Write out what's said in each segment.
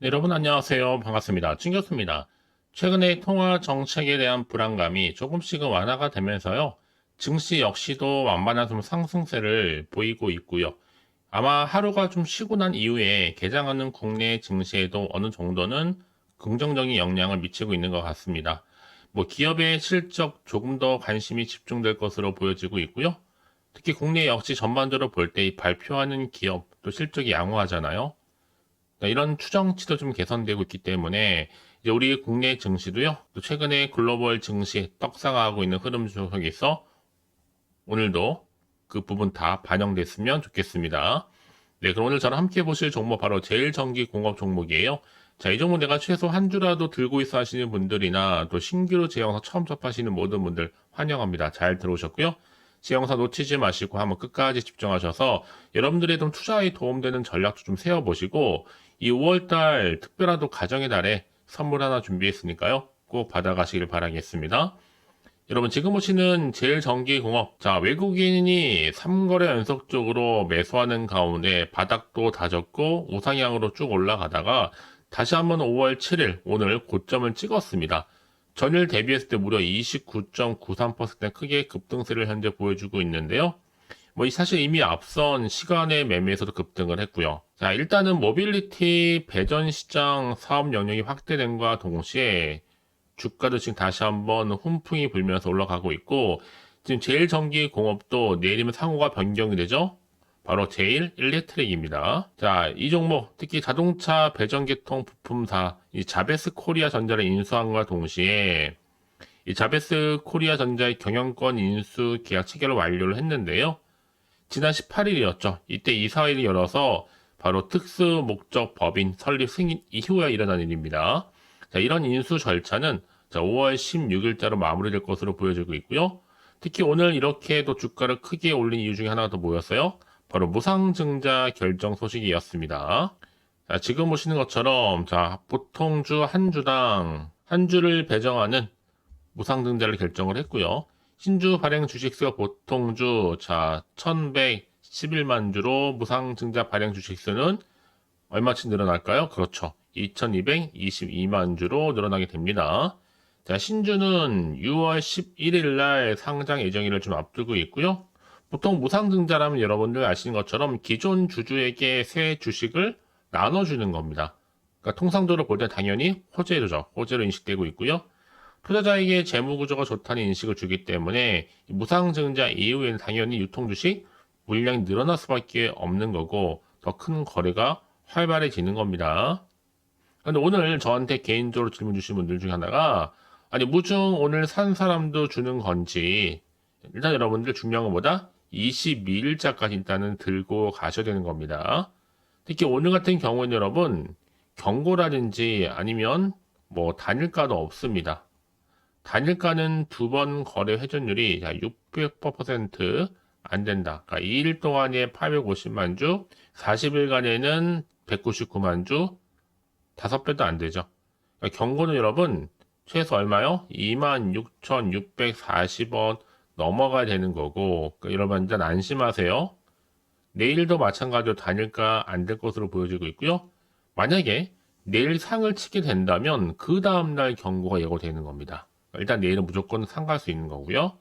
네, 여러분 안녕하세요. 반갑습니다. 찐교수입니다. 최근에 통화 정책에 대한 불안감이 조금씩은 완화가 되면서요. 증시 역시도 완만한 좀 상승세를 보이고 있고요. 아마 하루가 좀 쉬고 난 이후에 개장하는 국내 증시에도 어느 정도는 긍정적인 영향을 미치고 있는 것 같습니다. 뭐 기업의 실적 조금 더 관심이 집중될 것으로 보여지고 있고요. 특히 국내 역시 전반적으로 볼 때 발표하는 기업 또 실적이 양호하잖아요. 이런 추정치도 좀 개선되고 있기 때문에 이제 우리 국내 증시도요, 또 최근에 글로벌 증시 떡상하고 있는 흐름 속에서 오늘도 그 부분 다 반영됐으면 좋겠습니다. 네, 그럼 오늘 저랑 함께 보실 종목 바로 제일전기공업 종목이에요. 자, 이 종목 내가 최소 한 주라도 들고 있어 하시는 분들이나 또 신규로 제 영상 처음 접하시는 모든 분들 환영합니다. 잘 들어오셨고요. 제 영상 놓치지 마시고 한번 끝까지 집중하셔서 여러분들의 좀 투자에 도움되는 전략도 좀 세워보시고 이 5월달 특별하도 가정의 달에 선물 하나 준비했으니까요. 꼭 받아가시길 바라겠습니다. 여러분 지금 보시는 제일전기공업, 자, 외국인이 3거래 연속적으로 매수하는 가운데 바닥도 다졌고 우상향으로 쭉 올라가다가 다시 한번 5월 7일 오늘 고점을 찍었습니다. 전일 대비했을 때 무려 29.93% 크게 급등세를 현재 보여주고 있는데요. 뭐 사실 이미 앞선 시간의 매매에서도 급등을 했고요. 자, 일단은 모빌리티 배전 시장 사업 영역이 확대됨과 동시에 주가도 지금 다시 한번 훈풍이 불면서 올라가고 있고, 지금 제일전기공업도 내일이면 상호가 변경이 되죠? 바로 제일 일렉트릭입니다. 자, 이 종목, 특히 자동차 배전계통 부품사, 이 자베스 코리아 전자를 인수함과 동시에, 이 자베스 코리아 전자의 경영권 인수 계약 체결을 완료를 했는데요. 지난 18일이었죠. 이때 이사회를 열어서 바로 특수 목적 법인 설립 승인 이후에 일어난 일입니다. 자, 이런 인수 절차는 5월 16일자로 마무리될 것으로 보여지고 있고요. 특히 오늘 이렇게 또 주가를 크게 올린 이유 중에 하나가 더 뭐였어요? 바로 무상증자 결정 소식이었습니다. 자, 지금 보시는 것처럼 보통주 한 주당 한 주를 배정하는 무상증자를 결정을 했고요. 신주 발행 주식수가 보통주 1111만 주로 무상증자 발행 주식수는 얼마치 늘어날까요? 그렇죠. 2222만 주로 늘어나게 됩니다. 자, 신주는 6월 11일 날 상장 예정일을 좀 앞두고 있고요. 보통 무상증자라면 여러분들 아시는 것처럼 기존 주주에게 새 주식을 나눠주는 겁니다. 그러니까 통상적으로 볼 때 당연히 호재죠. 호재로 인식되고 있고요. 투자자에게 재무 구조가 좋다는 인식을 주기 때문에 무상증자 이후에는 당연히 유통주식 물량이 늘어날 수밖에 없는 거고 더 큰 거래가 활발해지는 겁니다. 근데 오늘 저한테 개인적으로 질문 주신 분들 중에 하나가 아니 무중 오늘 산 사람도 주는 건지 일단 여러분들 중요한 것보다 22일자까지 일단은 들고 가셔야 되는 겁니다. 특히 오늘 같은 경우는 여러분 경고라든지 아니면 뭐 단일가도 없습니다. 단일가는 두 번 거래 회전율이 600%안 된다. 그러니까 2일 동안에 850만 주, 40일간에는 199만 주, 5배도 안 되죠. 그러니까 경고는 여러분 최소 얼마요? 26,640원 넘어가야 되는 거고, 그러니까 여러분 일단 안심하세요. 내일도 마찬가지로 단일가 안 될 것으로 보여지고 있고요. 만약에 내일 상을 치게 된다면 그 다음날 경고가 예고되는 겁니다. 일단 내일은 무조건 상 갈 수 있는 거고요.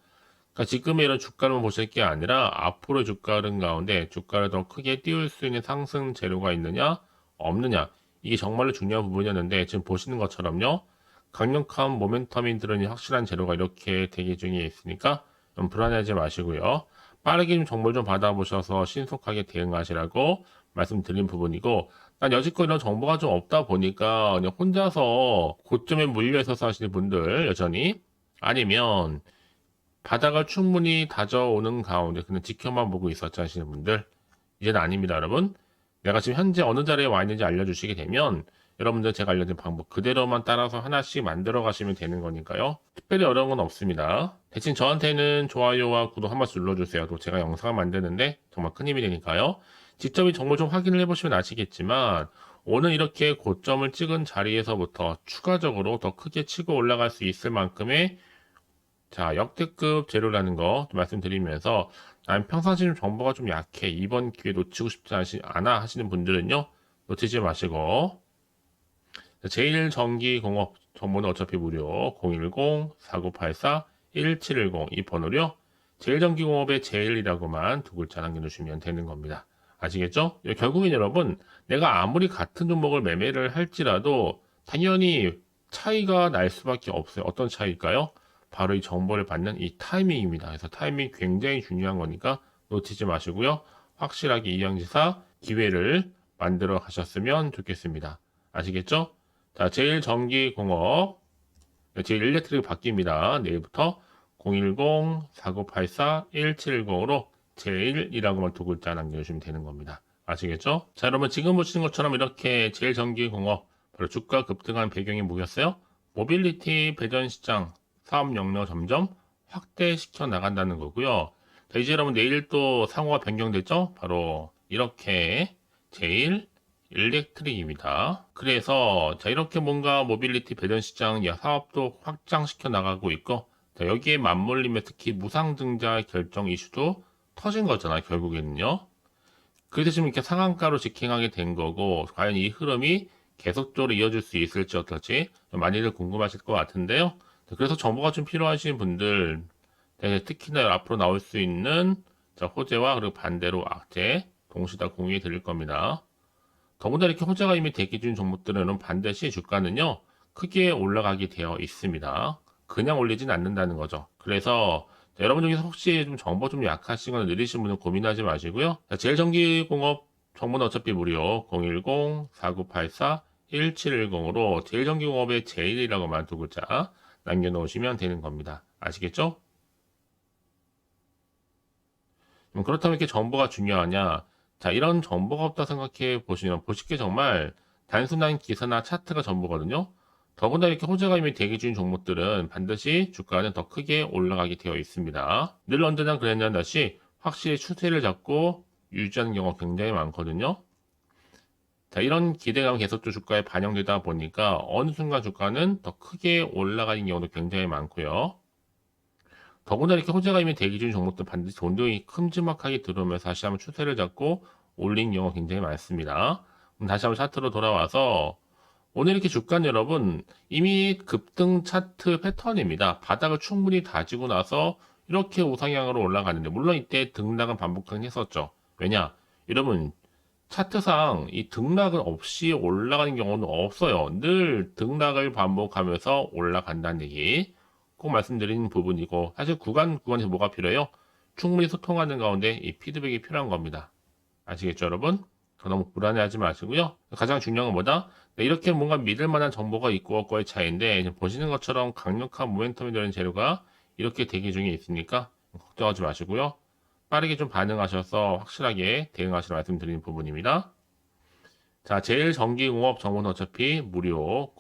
그러니까 지금의 이런 주가를 보실 게 아니라 앞으로의 주가 흐름 가운데 주가를 더 크게 띄울 수 있는 상승 재료가 있느냐 없느냐 이게 정말로 중요한 부분이었는데 지금 보시는 것처럼요. 강력한 모멘텀이 들으니 확실한 재료가 이렇게 대기 중에 있으니까 좀 불안해하지 마시고요. 빠르게 좀 정보를 좀 받아보셔서 신속하게 대응하시라고 말씀드린 부분이고 난 여지껏 이런 정보가 좀 없다 보니까 그냥 혼자서 고점에 물려 있어서 하시는 분들 여전히 아니면 바닥을 충분히 다져오는 가운데 그냥 지켜만 보고 있었지 하시는 분들 이제는 아닙니다 여러분. 내가 지금 현재 어느 자리에 와 있는지 알려주시게 되면 여러분들 제가 알려드린 방법 그대로만 따라서 하나씩 만들어 가시면 되는 거니까요. 특별히 어려운 건 없습니다. 대신 저한테는 좋아요와 구독 한 번씩 눌러주세요. 또 제가 영상을 만드는데 정말 큰 힘이 되니까요. 직접 이 정보 좀 확인을 해보시면 아시겠지만 오늘 이렇게 고점을 찍은 자리에서부터 추가적으로 더 크게 치고 올라갈 수 있을 만큼의 역대급 재료라는 거 말씀드리면서 난 평상시 좀 정보가 좀 약해 이번 기회 놓치고 싶지 않아 하시는 분들은요 놓치지 마시고 제1전기공업 정보는 어차피 무료 010-4984-1710 이 번호로요. 제1전기공업의 제1이라고만 두 글자 남겨주시면 되는 겁니다. 아시겠죠? 결국엔 여러분 내가 아무리 같은 종목을 매매를 할지라도 당연히 차이가 날 수밖에 없어요. 어떤 차이일까요? 바로 이 정보를 받는 이 타이밍입니다. 그래서 타이밍이 굉장히 중요한 거니까 놓치지 마시고요. 확실하게 이양지사 기회를 만들어 가셨으면 좋겠습니다. 아시겠죠? 자, 제1전기공업, 제1일렉트릭 바뀝니다. 내일부터 010-4984-1710으로 제1이라고만 두 글자 남겨주시면 되는 겁니다. 아시겠죠? 자, 여러분 지금 보시는 것처럼 이렇게 제1전기공업 바로 주가 급등한 배경이 뭐였어요? 모빌리티 배전시장 사업 영역 점점 확대시켜 나간다는 거고요. 자, 이제 여러분 내일 또 상호가 변경됐죠? 바로 이렇게 제1 일렉트릭입니다. 그래서 자 이렇게 뭔가 모빌리티 배전 시장 사업도 확장시켜 나가고 있고 자, 여기에 맞물리며 특히 무상증자 결정 이슈도 터진 거잖아요. 결국에는요. 그래서 지금 이렇게 상한가로 직행하게 된 거고 과연 이 흐름이 계속적으로 이어질 수 있을지 어떨지 많이들 궁금하실 것 같은데요. 그래서 정보가 좀 필요하신 분들 특히나 앞으로 나올 수 있는 호재와 그리고 반대로 악재 동시에 다 공유해 드릴 겁니다. 더군다나 이렇게 호재가 이미 대기 중인 종목들은 반드시 주가는요 크게 올라가게 되어 있습니다. 그냥 올리진 않는다는 거죠. 그래서 여러분 중에서 혹시 좀 정보 좀 약하시거나 느리신 분은 고민하지 마시고요. 제일전기공업 정보는 어차피 무료 010-4984-1710으로 제일전기공업의 제일이라고만 두 글자 남겨놓으시면 되는 겁니다. 아시겠죠? 그렇다면 이렇게 정보가 중요하냐? 자, 이런 정보가 없다 생각해 보시면 보실 게 정말 단순한 기사나 차트가 전부거든요. 더군다나 이렇게 호재가 이미 대기 중인 종목들은 반드시 주가는 더 크게 올라가게 되어 있습니다. 늘 언제나 그랬냐는 듯이 확실히 추세를 잡고 유지하는 경우가 굉장히 많거든요. 자, 이런 기대감이 계속 또 주가에 반영되다 보니까 어느 순간 주가는 더 크게 올라가는 경우도 굉장히 많고요. 더군다나 이렇게 호재가 이미 대기 중인 종목들 반드시 돈이 큼지막하게 들어오면서 다시 한번 추세를 잡고 올린 경우가 굉장히 많습니다. 그럼 다시 한번 차트로 돌아와서 오늘 이렇게 주가는 여러분 이미 급등 차트 패턴입니다. 바닥을 충분히 다지고 나서 이렇게 우상향으로 올라가는데 물론 이때 등락은 반복하긴 했었죠. 왜냐? 여러분 차트상 이 등락은 없이 올라가는 경우는 없어요. 늘 등락을 반복하면서 올라간다는 얘기 꼭 말씀드리는 부분이고 사실 구간에서 뭐가 필요해요? 충분히 소통하는 가운데 이 피드백이 필요한 겁니다. 아시겠죠 여러분? 너무 불안해하지 마시고요. 가장 중요한 건 뭐다? 네, 이렇게 뭔가 믿을 만한 정보가 있고 없고의 차이인데 보시는 것처럼 강력한 모멘텀이 되는 재료가 이렇게 대기 중에 있으니까 걱정하지 마시고요. 빠르게 좀 반응하셔서 확실하게 대응하시라 말씀드리는 부분입니다. 자, 제일전기공업 정보는 어차피 무료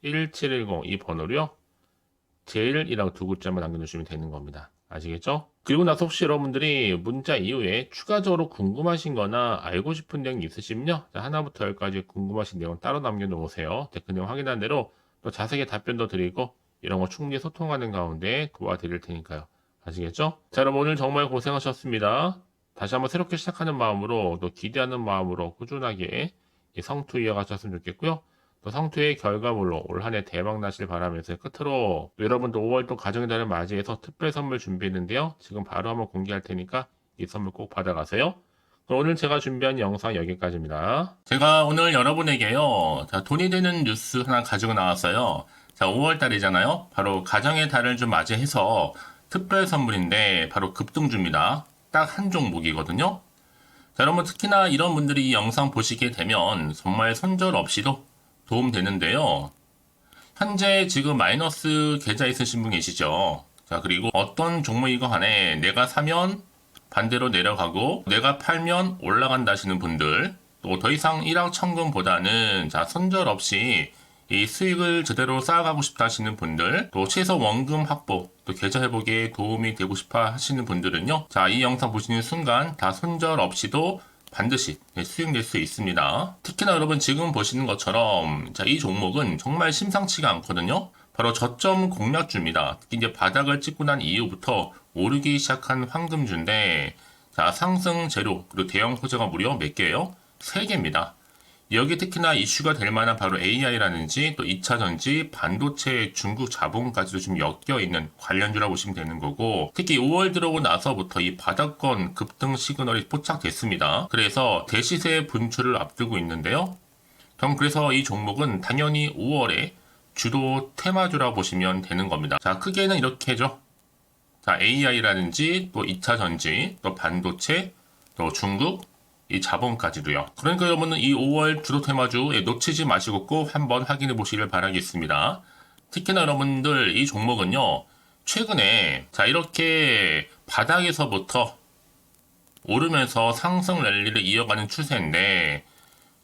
010-4984-1710 이 번호로요. 제일이라고 두 글자만 남겨주시면 되는 겁니다. 아시겠죠? 그리고 나서 혹시 여러분들이 문자 이후에 추가적으로 궁금하신 거나 알고 싶은 내용 있으시면요. 자, 하나부터 열까지 궁금하신 내용 따로 남겨놓으세요. 그 내용 확인한 대로 또 자세하게 답변도 드리고 이런 거 충분히 소통하는 가운데 도와드릴 테니까요. 아시겠죠? 자, 여러분 오늘 정말 고생하셨습니다. 다시 한번 새롭게 시작하는 마음으로 또 기대하는 마음으로 꾸준하게 이 성투 이어가셨으면 좋겠고요. 또 성투의 결과물로 올 한 해 대박 나실 바라면서 끝으로 여러분도 5월 또 가정의 달을 맞이해서 특별 선물 준비했는데요. 지금 바로 한번 공개할 테니까 이 선물 꼭 받아가세요. 그럼 오늘 제가 준비한 영상 여기까지입니다. 제가 오늘 여러분에게요. 자, 돈이 되는 뉴스 하나 가지고 나왔어요. 자, 5월 달이잖아요. 바로 가정의 달을 좀 맞이해서 특별 선물인데 바로 급등주입니다. 딱 한 종목이거든요. 자, 여러분 특히나 이런 분들이 이 영상 보시게 되면 정말 손절 없이도 도움되는데요. 현재 지금 마이너스 계좌 있으신 분 계시죠? 자, 그리고 어떤 종목이건 간에 내가 사면 반대로 내려가고 내가 팔면 올라간다 하시는 분들 또 더 이상 일확천금보다는 자, 손절 없이 이 수익을 제대로 쌓아가고 싶다 하시는 분들 또 최소 원금 확보 또 계좌 회복에 도움이 되고 싶어 하시는 분들은요. 자, 이 영상 보시는 순간 다 손절 없이도 반드시 수익 낼 수 있습니다. 특히나 여러분 지금 보시는 것처럼 자, 이 종목은 정말 심상치가 않거든요. 바로 저점 공략주입니다. 특히 이제 바닥을 찍고 난 이후부터 오르기 시작한 황금주인데 자, 상승 재료 그리고 대형 호재가 무려 몇 개예요? 3개입니다. 여기 특히나 이슈가 될 만한 바로 AI라든지 또 2차 전지, 반도체, 중국 자본까지도 좀 엮여 있는 관련주라고 보시면 되는 거고, 특히 5월 들어오고 나서부터 이 바닥권 급등 시그널이 포착됐습니다. 그래서 대시세 분출을 앞두고 있는데요. 전 그래서 이 종목은 당연히 5월에 주도 테마주라고 보시면 되는 겁니다. 자, 크게는 이렇게죠. 자, AI라든지 또 2차 전지, 또 반도체, 또 중국, 이 자본까지도요. 그러니까 여러분은 이 5월 주도 테마주 놓치지 마시고 꼭 한번 확인해 보시길 바라겠습니다. 특히나 여러분들 이 종목은요, 최근에 자 이렇게 바닥에서부터 오르면서 상승 랠리를 이어가는 추세인데,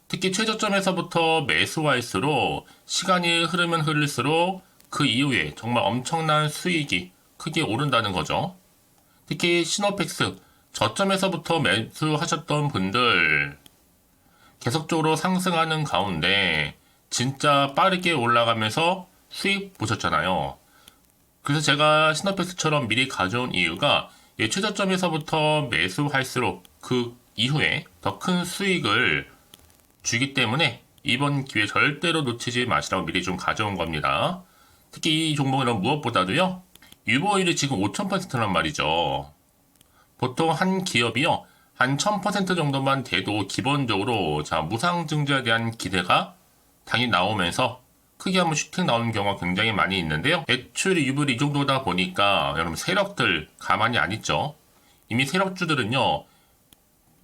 특히 최저점에서부터 매수할수록 시간이 흐르면 흐를수록 그 이후에 정말 엄청난 수익이 크게 오른다는 거죠. 특히 시노펙스 저점에서부터 매수하셨던 분들 계속적으로 상승하는 가운데 진짜 빠르게 올라가면서 수익 보셨잖아요. 그래서 제가 시노펙스처럼 미리 가져온 이유가 최저점에서부터 매수할수록 그 이후에 더 큰 수익을 주기 때문에 이번 기회 절대로 놓치지 마시라고 미리 좀 가져온 겁니다. 특히 이 종목은 무엇보다도요, 유보율이 지금 5000%란 말이죠. 보통 한 기업이요, 한 1000% 정도만 돼도 기본적으로 자 무상증자에 대한 기대가 당연히 나오면서 크게 한번 슈팅 나오는 경우가 굉장히 많이 있는데요. 애초에 유보율이 이 정도다 보니까 여러분 세력들 가만히 안 있죠. 이미 세력주들은요,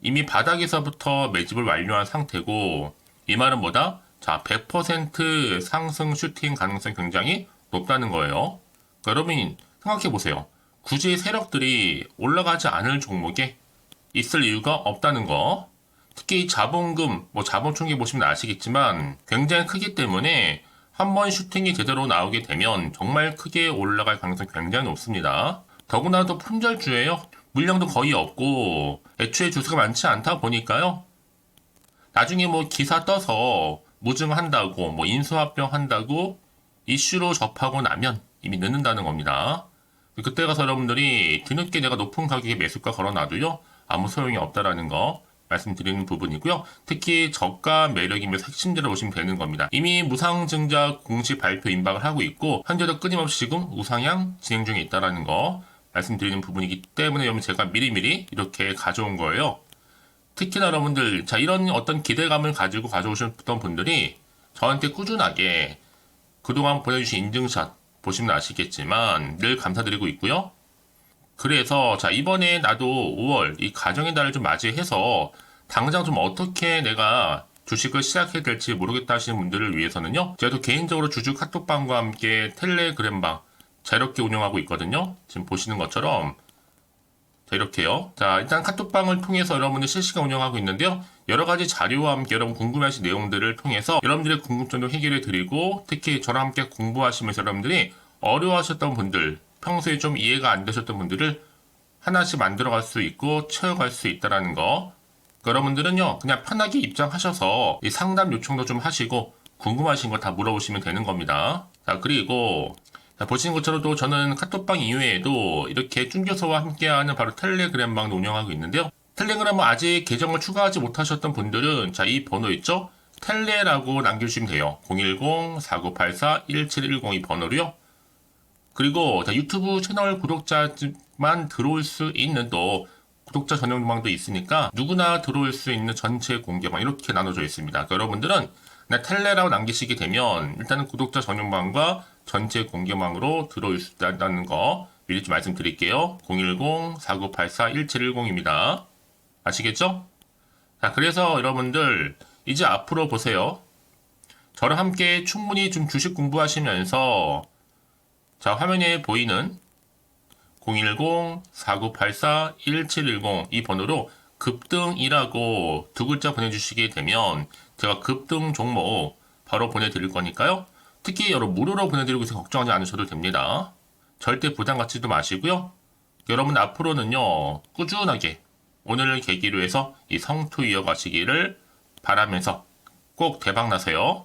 이미 바닥에서부터 매집을 완료한 상태고, 이 말은 뭐다? 자, 100% 상승 슈팅 가능성이 굉장히 높다는 거예요. 그러니까 여러분 생각해 보세요. 굳이 세력들이 올라가지 않을 종목에 있을 이유가 없다는 거. 특히 자본금, 자본 총계 보시면 아시겠지만 굉장히 크기 때문에 한번 슈팅이 제대로 나오게 되면 정말 크게 올라갈 가능성이 굉장히 높습니다. 더구나도 품절주예요. 물량도 거의 없고 애초에 주수가 많지 않다 보니까요. 나중에 기사 떠서 무증한다고 인수합병 한다고 이슈로 접하고 나면 이미 늦는다는 겁니다. 그때 가서 여러분들이 뒤늦게 내가 높은 가격에 매수가 걸어놔도요, 아무 소용이 없다라는 거 말씀드리는 부분이고요. 특히 저가 매력이면서 핵심제로 보시면 되는 겁니다. 이미 무상증자 공시 발표 임박을 하고 있고 현재도 끊임없이 지금 우상향 진행 중에 있다라는 거 말씀드리는 부분이기 때문에 여러분 제가 미리미리 이렇게 가져온 거예요. 특히나 여러분들 자 이런 어떤 기대감을 가지고 가져오셨던 분들이 저한테 꾸준하게 그동안 보내주신 인증샷 보시면 아시겠지만 늘 감사드리고 있고요. 그래서 자 이번에 나도 5월 이 가정의 달을 좀 맞이해서 당장 좀 어떻게 내가 주식을 시작해야 될지 모르겠다 하시는 분들을 위해서는요, 제가 또 개인적으로 주주 카톡방과 함께 텔레그램방 자유롭게 운영하고 있거든요. 지금 보시는 것처럼 자 이렇게요. 자 일단 카톡방을 통해서 여러분들 실시간 운영하고 있는데요, 여러가지 자료와 함께 여러분 궁금하신 내용들을 통해서 여러분들의 궁금증도 해결해 드리고, 특히 저랑 함께 공부하시면서 여러분들이 어려워하셨던 분들, 평소에 좀 이해가 안 되셨던 분들을 하나씩 만들어갈 수 있고 채워갈 수 있다는 거. 여러분들은요 그냥 편하게 입장하셔서 이 상담 요청도 좀 하시고 궁금하신 거 다 물어보시면 되는 겁니다. 자 그리고 자, 보시는 것처럼 또 저는 카톡방 이외에도 이렇게 중교서와 함께하는 바로 텔레그램방도 운영하고 있는데요. 텔레그램은 아직 계정을 추가하지 못하셨던 분들은 자 이 번호 있죠? 텔레라고 남겨주시면 돼요. 010-4984-1710 이 번호로요. 그리고 유튜브 채널 구독자만 들어올 수 있는 또 구독자 전용방도 있으니까 누구나 들어올 수 있는 전체 공개방 이렇게 나눠져 있습니다. 그러니까 여러분들은 그냥 텔레라고 남기시게 되면 일단은 구독자 전용방과 전체 공개방으로 들어올 수 있다는 거 미리 좀 말씀드릴게요. 010-4984-1710입니다. 아시겠죠? 자, 그래서 여러분들 이제 앞으로 보세요. 저랑 함께 충분히 좀 주식 공부하시면서 자, 화면에 보이는 010-4984-1710 이 번호로 급등이라고 두 글자 보내주시게 되면 제가 급등 종목 바로 보내드릴 거니까요. 특히 여러분 무료로 보내드리고 있어서 걱정하지 않으셔도 됩니다. 절대 부담 갖지도 마시고요. 여러분 앞으로는요 꾸준하게 오늘을 계기로 해서 이 성투 이어가시기를 바라면서 꼭 대박 나세요.